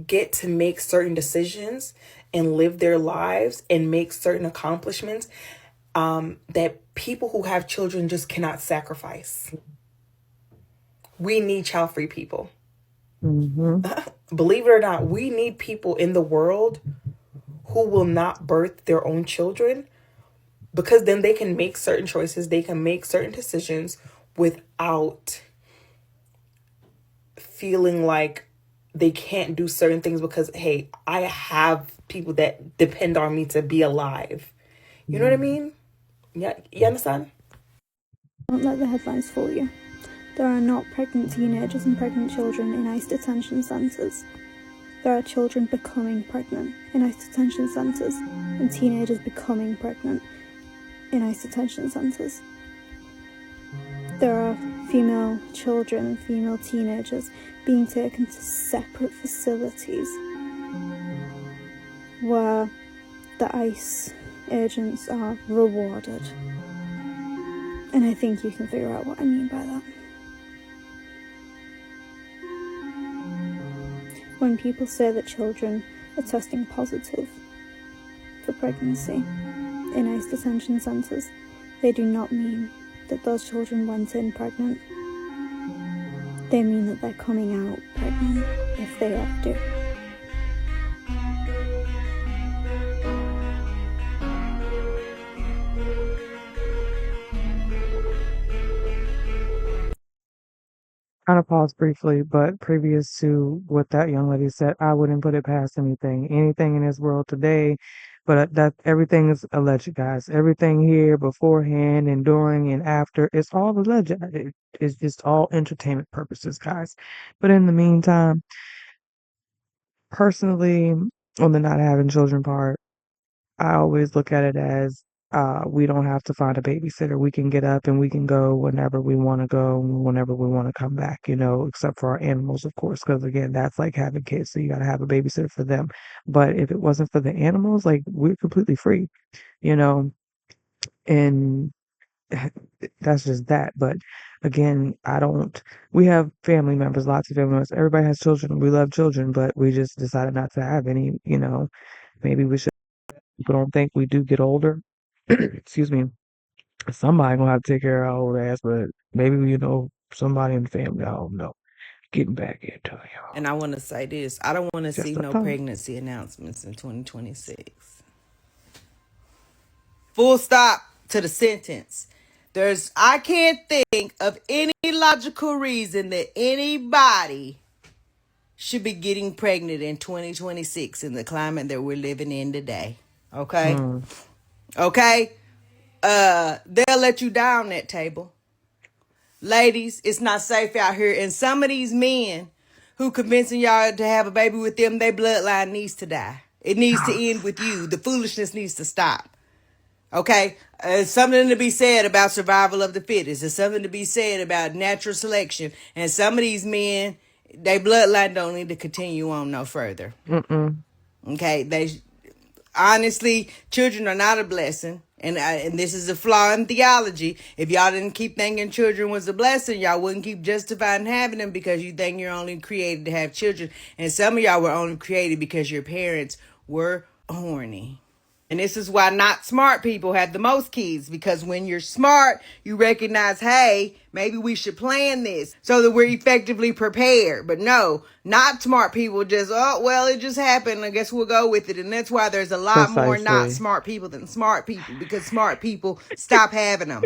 get to make certain decisions and live their lives and make certain accomplishments that people who have children just cannot sacrifice. We need child-free people. Believe it or not, we need people in the world who will not birth their own children, because then they can make certain choices, they can make certain decisions without feeling like they can't do certain things because, hey, I have people that depend on me to be alive. You know what I mean? Yeah, you understand? Don't let the headlines fool you. There are not pregnant teenagers and pregnant children in ICE detention centres. There are children becoming pregnant in ICE detention centres and teenagers becoming pregnant in ICE detention centres. There are female children and female teenagers being taken to separate facilities where the ICE Urgents are rewarded. And I think you can figure out what I mean by that. When people say that children are testing positive for pregnancy in ICE detention centres, they do not mean that those children went in pregnant. They mean that they're coming out pregnant if they ever do. Kind of pause briefly, but previous to what that young lady said, I wouldn't put it past anything in this world today. But that everything is alleged, guys. Everything here beforehand and during and after, it's all alleged. It's just all entertainment purposes, guys. But in the meantime, personally, on the not having children part, I always look at it as we don't have to find a babysitter. We can get up and we can go whenever we want to go, whenever we want to come back, except for our animals, of course, because again, that's like having kids. So you got to have a babysitter for them. But if it wasn't for the animals, like we're completely free, you know, and that's just that. But again, we have family members, lots of family members. Everybody has children. We love children, but we just decided not to have any. Maybe we should. People don't think we do get older. Excuse me. Somebody gonna have to take care of our old ass, but maybe somebody in the family. I don't know. Getting back into it. And I want to say this: I don't want to see Just a no thought. pregnancy announcements in 2026. Full stop to the sentence. I can't think of any logical reason that anybody should be getting pregnant in 2026 in the climate that we're living in today. Okay? Okay? They'll let you down that table. Ladies, it's not safe out here. And some of these men who convincing y'all to have a baby with them, their bloodline needs to die. It needs to end with you. The foolishness needs to stop. Okay? There's something to be said about survival of the fittest. There's something to be said about natural selection. And some of these men, their bloodline don't need to continue on no further. Okay? Honestly, children are not a blessing. And this is a flaw in theology. If y'all didn't keep thinking children was a blessing, y'all wouldn't keep justifying having them because you think you're only created to have children. And some of y'all were only created because your parents were horny. And this is why not smart people have the most kids, because when you're smart, you recognize, hey, maybe we should plan this so that we're effectively prepared. But no, not smart people just, oh, well, it just happened. I guess we'll go with it. And that's why there's a lot more not smart people than smart people, because smart people stop having them.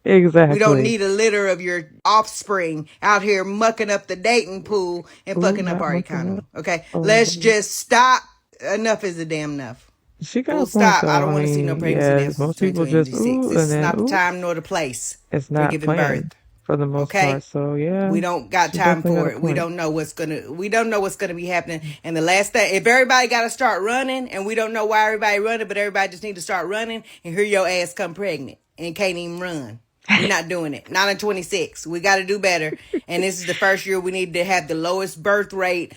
Exactly. We don't need a litter of your offspring out here mucking up the dating pool and fucking up our economy. Okay, let's just stop. Enough is a damn enough. She got Full a point, stop. I don't want to see no pregnancy yeah, announcements most in people just 2026. and This is then not the time nor the place it's for not giving birth. planned for the most Okay? part. So yeah, We don't got she time definitely got for a it. We point. don't know what's gonna be happening. And the last thing, if everybody gotta start running, and we don't know why everybody running, but everybody just need to start running, and here your ass come pregnant and can't even run. We're not doing it. Not in 26. We got to do better. And this is the first year we need to have the lowest birth rate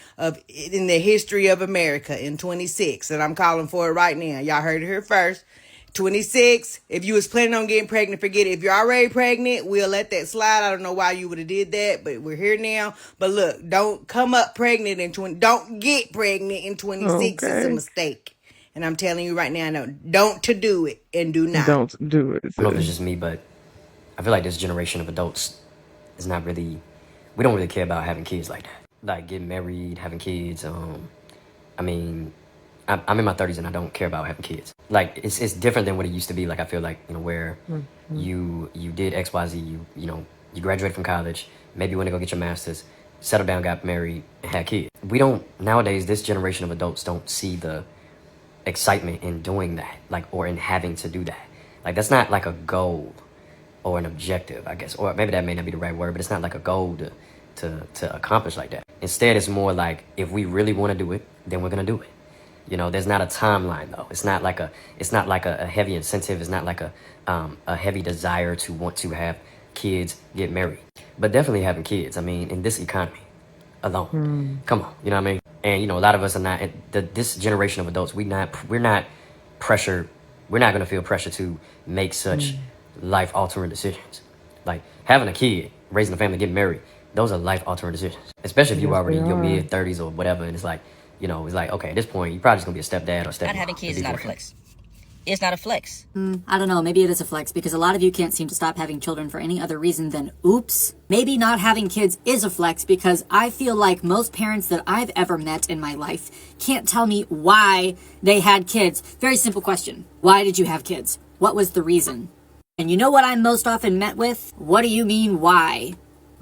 in the history of America in 26. And I'm calling for it right now. Y'all heard it here first. 26. If you was planning on getting pregnant, forget it. If you're already pregnant, we'll let that slide. I don't know why you would have did that, but we're here now. But look, don't come up pregnant in 20. Don't get pregnant in 26. Okay. It's a mistake. And I'm telling you right now, no, don't to do it and do not. Don't do it. I don't know if it's just me, but I feel like this generation of adults is not really, we don't really care about having kids like that. Like getting married, having kids. I mean, I'm in my 30s and I don't care about having kids. Like it's different than what it used to be. Like I feel like, where you did X, Y, Z, you graduated from college, maybe went to go get your master's, settled down, got married, and had kids. Nowadays, this generation of adults don't see the excitement in doing that, or in having to do that. Like that's not like a goal or an objective, I guess, or maybe that may not be the right word, but it's not like a goal to accomplish like that. Instead, it's more like if we really want to do it, then we're gonna do it. There's not a timeline though. It's not like a heavy incentive. It's not like a heavy desire to want to have kids, get married, but definitely having kids. I mean, in this economy alone, come on, you know what I mean? And a lot of us are not. This generation of adults, we're not pressured we're not gonna feel pressure to make such life-altering decisions. Like having a kid, raising a family, getting married, those are life-altering decisions. Especially if you Yes, already they in your are. mid-30s or whatever, and it's like, it's like, okay, at this point, you're probably just gonna be a stepdad or stepmom. Not having kids to is be not a for real. flex. It's not a flex. I don't know, maybe it is a flex because a lot of you can't seem to stop having children for any other reason than oops. Maybe not having kids is a flex because I feel like most parents that I've ever met in my life can't tell me why they had kids. Very simple question. Why did you have kids? What was the reason? And you know what I'm most often met with? What do you mean why?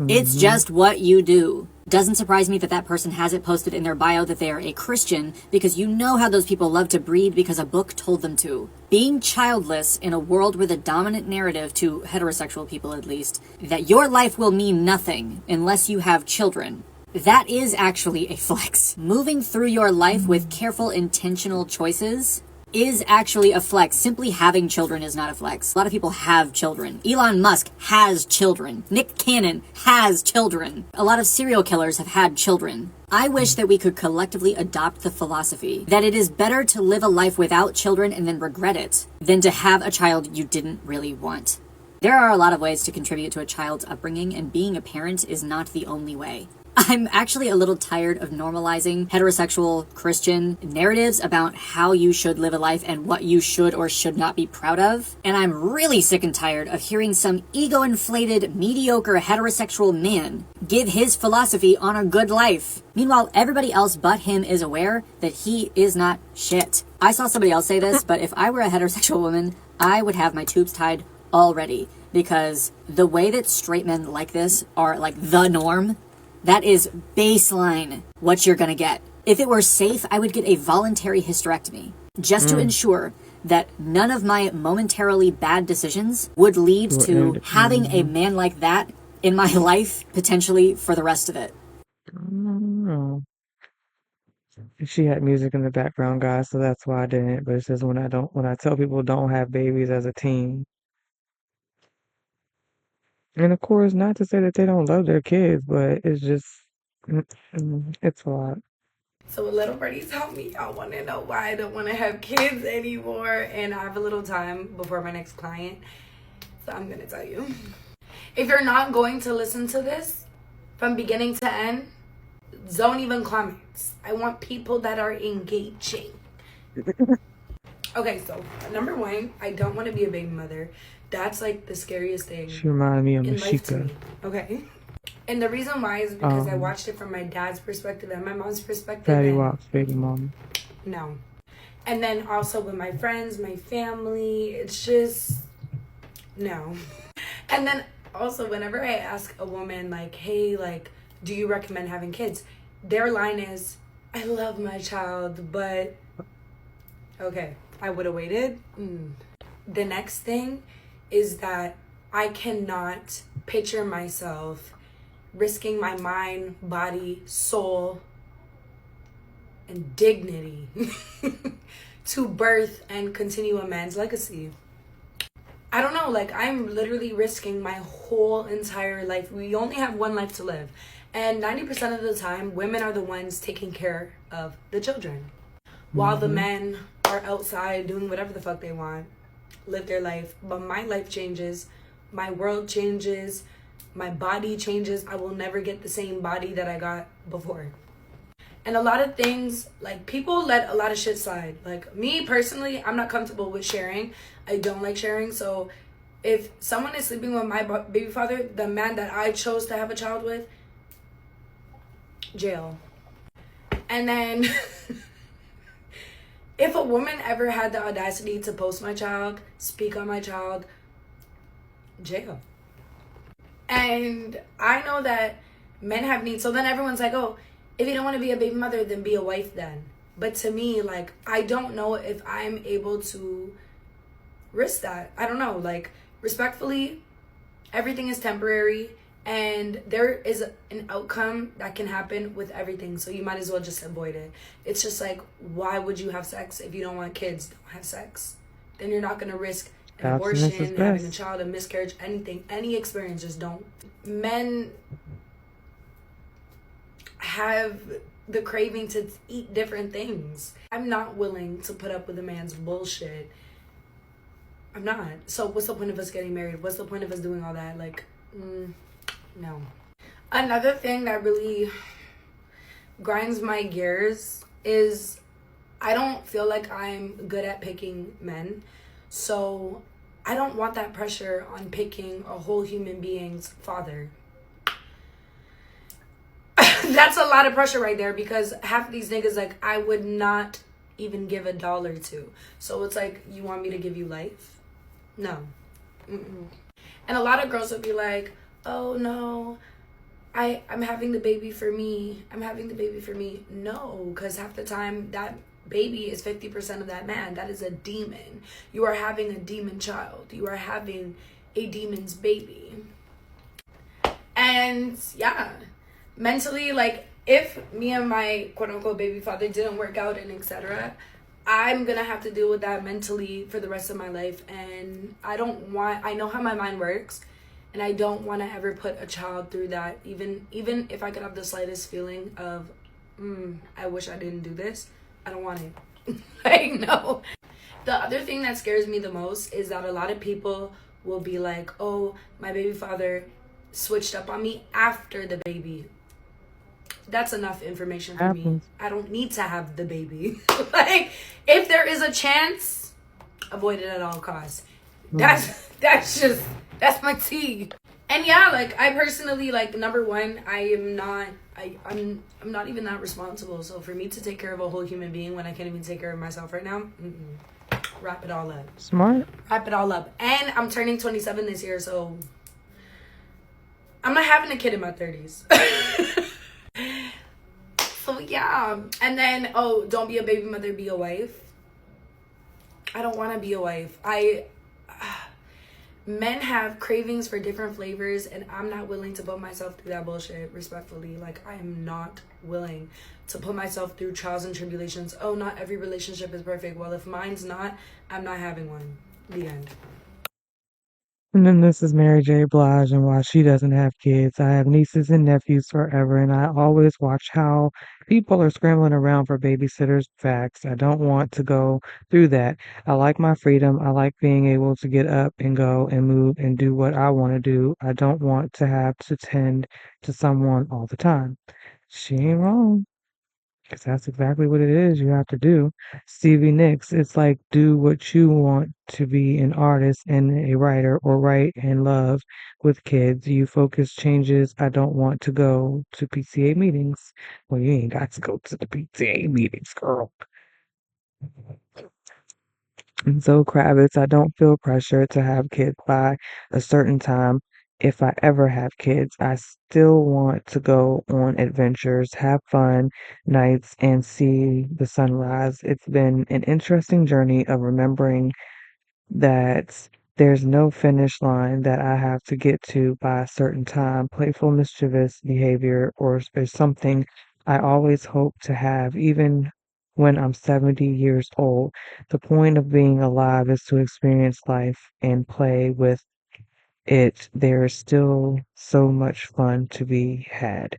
It's just what you do. Doesn't surprise me that that person has it posted in their bio that they are a Christian because you know how those people love to breed because a book told them to. Being childless in a world with a dominant narrative, to heterosexual people at least, that your life will mean nothing unless you have children. That is actually a flex. Moving through your life with careful, intentional choices is actually a flex. Simply having children is not a flex. A lot of people have children. Elon Musk has children. Nick Cannon has children. A lot of serial killers have had children. I wish that we could collectively adopt the philosophy that it is better to live a life without children and then regret it than to have a child you didn't really want. There are a lot of ways to contribute to a child's upbringing, and being a parent is not the only way. I'm actually a little tired of normalizing heterosexual Christian narratives about how you should live a life and what you should or should not be proud of. And I'm really sick and tired of hearing some ego-inflated, mediocre heterosexual man give his philosophy on a good life. Meanwhile, everybody else but him is aware that he is not shit. I saw somebody else say this, but if I were a heterosexual woman, I would have my tubes tied already. Because the way that straight men like this are like the norm, that is baseline what you're gonna get. If it were safe, I would get a voluntary hysterectomy just to ensure that none of my momentarily bad decisions would lead to having a man like that in my life potentially for the rest of it. I don't know. She had music in the background, guys, so that's why I didn't. But it says when I tell people don't have babies as a teen. And of course, not to say that they don't love their kids, but it's just, it's a lot. So a little birdie told me I want to know why I don't want to have kids anymore, and I have a little time before my next client, so I'm gonna tell you. If you're not going to listen to this from beginning to end, don't even comments. I want people that are engaging. Okay, so number one, I don't want to be a baby mother. That's like the scariest thing She reminded me of in life to Mashika. me. Okay. And the reason why is because I watched it from my dad's perspective and my mom's perspective. Patty And Wap's baby mama. no. And then also with my friends, my family, it's just no. And then also whenever I ask a woman like, hey, like, do you recommend having kids? Their line is, I love my child, but okay, I would have waited. The next thing is that I cannot picture myself risking my mind, body, soul, and dignity to birth and continue a man's legacy. I don't know, like I'm literally risking my whole entire life. We only have one life to live. And 90% of the time, women are the ones taking care of the children. While the men are outside doing whatever the fuck they want, live their life. But my life changes, my world changes, my body changes. I will never get the same body that I got before. And a lot of things, like people let a lot of shit slide. Like me personally, I'm not comfortable with sharing. I don't like sharing. So if someone is sleeping with my baby father, the man that I chose to have a child with, jail. And then if a woman ever had the audacity to post my child, speak on my child, jail. And I know that men have needs. So then everyone's like, oh, if you don't want to be a baby mother, then be a wife then. But to me, like, I don't know if I'm able to risk that. I don't know. Like, respectfully, everything is temporary. And there is an outcome that can happen with everything. So you might as well just avoid it. It's just like, why would you have sex if you don't want kids? Don't have sex. Then you're not going to risk an abortion, having a child, a miscarriage, anything. Any experience, just don't. Men have the craving to eat different things. I'm not willing to put up with a man's bullshit I'm not. So what's the point of us getting married? What's the point of us doing all that? Like, no. Another thing that really grinds my gears is I don't feel like I'm good at picking men. So I don't want that pressure on picking a whole human being's father. That's a lot of pressure right there, because half of these niggas, like, I would not even give $1 to. So it's like, you want me to give you life? No. Mm-mm. And a lot of girls would be like, oh no, I'm having the baby for me. I'm having the baby for me. No, because half the time that baby is 50% of that man. That is a demon. You are having a demon child. You are having a demon's baby. And yeah, mentally, like, if me and my quote-unquote baby father didn't work out and etc., I'm gonna have to deal with that mentally for the rest of my life. And I know how my mind works, and I don't want to ever put a child through that. Even if I could have the slightest feeling of I wish I didn't do this, I don't want it. Like, no. The other thing that scares me the most is that a lot of people will be like, oh, my baby father switched up on me after the baby. That's enough information for me. I don't need to have the baby. Like, if there is a chance, avoid it at all costs. That's my tea. And yeah, like, I personally, like, number one, I'm not even that responsible. So for me to take care of a whole human being when I can't even take care of myself right now, wrap it all up. Smart. Wrap it all up. And I'm turning 27 this year, so I'm not having a kid in my 30s. So yeah. And then, oh, don't be a baby mother, be a wife. I don't want to be a wife. Men have cravings for different flavors, and I'm not willing to put myself through that bullshit, respectfully. Like, I am not willing to put myself through trials and tribulations. Oh, not every relationship is perfect. Well, if mine's not, I'm not having one. The end. And then this is Mary J. Blige and why she doesn't have kids. I have nieces and nephews forever, and I always watch how people are scrambling around for babysitters. Facts. I don't want to go through that. I like my freedom. I like being able to get up and go and move and do what I want to do. I don't want to have to tend to someone all the time. She ain't wrong. Because that's exactly what it is you have to do. Stevie Nicks, it's like do what you want to be an artist and a writer, or write and love with kids. You focus changes. I don't want to go to PTA meetings. Well, you ain't got to go to the PTA meetings, girl. And so Kravitz, I don't feel pressure to have kids by a certain time. If I ever have kids, I still want to go on adventures, have fun nights, and see the sunrise. It's been an interesting journey of remembering that there's no finish line that I have to get to by a certain time. Playful, mischievous behavior or something I always hope to have, even when I'm 70 years old. The point of being alive is to experience life and play with it. There is still so much fun to be had.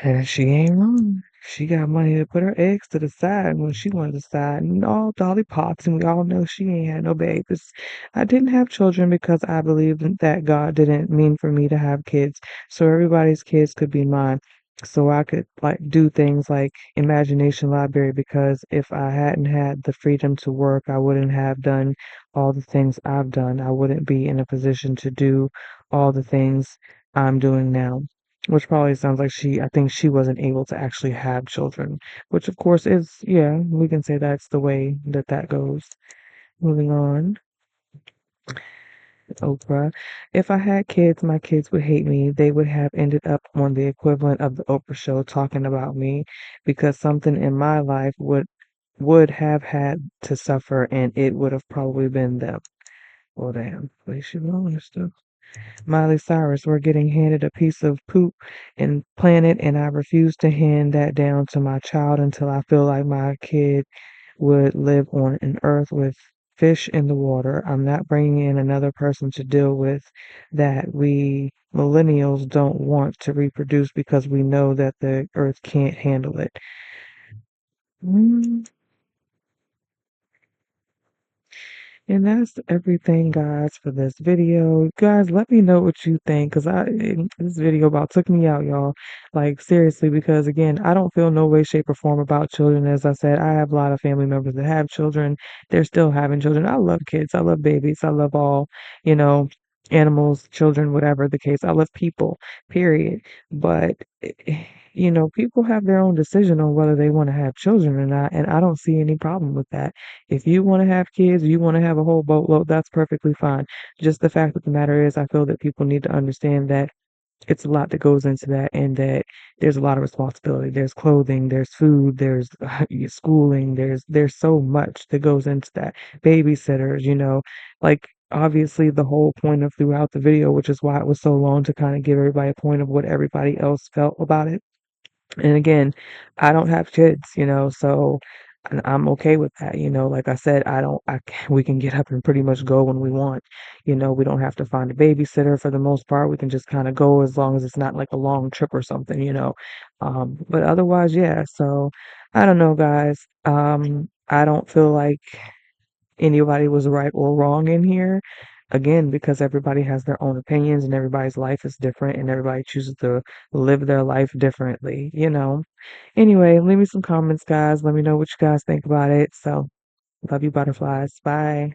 And she ain't wrong. She got money to put her eggs to the side when she wanted to decide. And all Dolly Parton, and we all know she ain't had no babies. I didn't have children because I believed that God didn't mean for me to have kids. So everybody's kids could be mine. So I could like do things like Imagination Library, because if I hadn't had the freedom to work, I wouldn't have done all the things I've done. I wouldn't be in a position to do all the things I'm doing now. Which probably sounds like I think she wasn't able to actually have children, which of course is, yeah, we can say that's the way that that goes. Moving on. Oprah. If I had kids, my kids would hate me. They would have ended up on the equivalent of the Oprah show talking about me, because something in my life would have had to suffer, and it would have probably been them. Well, damn, they should know this stuff. Miley Cyrus, we're getting handed a piece of poop and planet, and I refuse to hand that down to my child until I feel like my kid would live on an earth with fish in the water. I'm not bringing in another person to deal with that. We millennials don't want to reproduce because we know that the earth can't handle it. Mm, And that's everything, guys, for this video. Guys, let me know what you think, because this video about took me out, y'all. Like, seriously, because again, I don't feel no way, shape, or form about children. As I said, I have a lot of family members that have children. They're still having children. I love kids. I love babies. I love all, you know, animals, children, whatever the case. I love people, period. But people have their own decision on whether they want to have children or not, and I don't see any problem with that. If you want to have kids, you want to have a whole boatload, that's perfectly fine. Just the fact of the matter is, I feel that people need to understand that it's a lot that goes into that, and that there's a lot of responsibility. There's clothing, there's food, there's your schooling, there's so much that goes into that. Babysitters, like obviously the whole point of throughout the video, which is why it was so long to kind of give everybody a point of what everybody else felt about it. And again, I don't have kids, so and I'm okay with that. Like I said, we can get up and pretty much go when we want. We don't have to find a babysitter for the most part. We can just kind of go as long as it's not like a long trip or something. But otherwise, yeah. So I don't know, guys. I don't feel like anybody was right or wrong in here. Again, because everybody has their own opinions and everybody's life is different and everybody chooses to live their life differently. Anyway, leave me some comments, guys. Let me know what you guys think about it. So, love you, butterflies. Bye.